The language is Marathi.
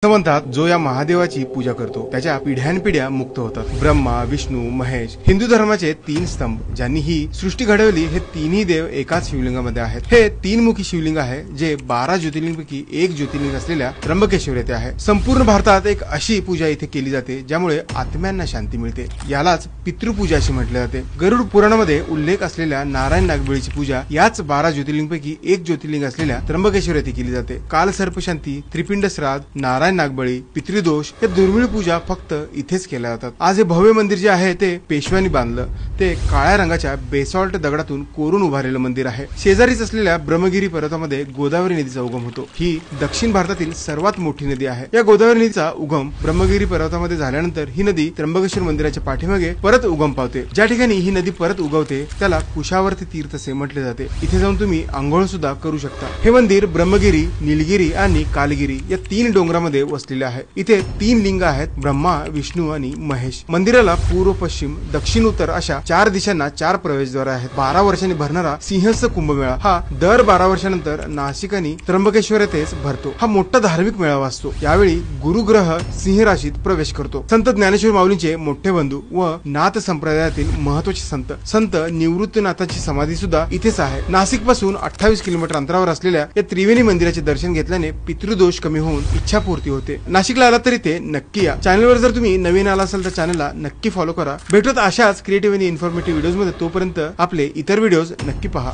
असं म्हणतात, जो या महादेवाची पूजा करतो त्याच्या पिढ्यानपिढ्या मुक्त होतात. ब्रह्मा, विष्णू, महेश हिंदू धर्माचे तीन स्तंभ, ज्यांनी ही सृष्टी घडवली. हे तिन्ही देव एकाच शिवलिंगामध्ये आहेत. हे तीनमुखी शिवलिंग आहे जे 12 ज्योतिर्लिंगांपैकी एक ज्योतिर्लिंग असलेल्या त्र्यंबकेश्वर येथे आहे. संपूर्ण भारतात एक अशी पूजा इथे केली जाते ज्यामुळे आत्म्यांना शांती मिळते. यालाच पितृपूजा अशी म्हटले जाते. गरुड पुराणामध्ये उल्लेख असलेल्या नारायण नागबळीची पूजा याच 12 ज्योतिर्लिंगांपैकी एक ज्योतिर्लिंग असलेल्या त्र्यंबकेश्वर येथे केली जाते. काल सर्पशांती, त्रिपिंड श्राद्ध, नारायण नागबळी, पितृदोष या दुर्मिळ पूजा फक्त इथेच केल्या जातात. आज हे भव्य मंदिर जे आहे ते पेशव्यांनी बांधलं. ते काळ्या रंगाच्या बेसॉल्ट दगडातून कोरून उभारलेलं मंदिर आहे. शेजारीच असलेल्या ब्रह्मगिरी पर्वतामध्ये गोदावरी नदीचा उगम होतो. ही दक्षिण भारतातील सर्वात मोठी नदी आहे. या गोदावरी नदीचा उगम ब्रह्मगिरी पर्वतामध्ये झाल्यानंतर ही नदी त्र्यंबकेश्वर मंदिराच्या पाठीमागे परत उगम पावते. ज्या ठिकाणी ही नदी परत उगवते त्याला कुशावर्ती तीर्थ असे म्हटले जाते. इथे जाऊन तुम्ही आंघोळ सुद्धा करू शकता. हे मंदिर ब्रह्मगिरी, नीलगिरी आणि कालगिरी या 3 डोंगरामध्ये वसलेले आहे. इथे 3 लिंग आहेत, ब्रह्मा, विष्णू आणि महेश. मंदिराला पूर्व, पश्चिम, दक्षिण, उत्तर अशा 4 दिशांना 4 प्रवेशद्वार आहेत. 12 वर्षांनी भरणारा सिंहस्थ कुंभमेळा हा दर 12 वर्षानंतर नाशिक आणि त्र्यंबकेश्वर येथेच भरतो. हा मोठा धार्मिक मेळावा असतो. यावेळी गुरुग्रह सिंह राशीत प्रवेश करतो. संत ज्ञानेश्वर माऊलींचे मोठे बंधू व नाथ संप्रदायातील महत्त्वाचे संत निवृत्तीनाथाची समाधी सुद्धा इथेच आहे. नाशिक पासून 28 किलोमीटर अंतरावर असलेल्या या त्रिवेणी मंदिराचे दर्शन घेतल्याने पितृदोष कमी होऊन इच्छापूर्ती होते. नाशिकला आला तरी ते नक्की या. चॅनलवर जर तुम्ही नवीन आला असाल तर चॅनलला नक्की फॉलो करा. भेटूत अशाच क्रिएटिव्ह आणि इन्फॉर्मेटिव्ह व्हिडिओज मध्ये. तोपर्यंत आपले इतर व्हिडिओज नक्की पहा.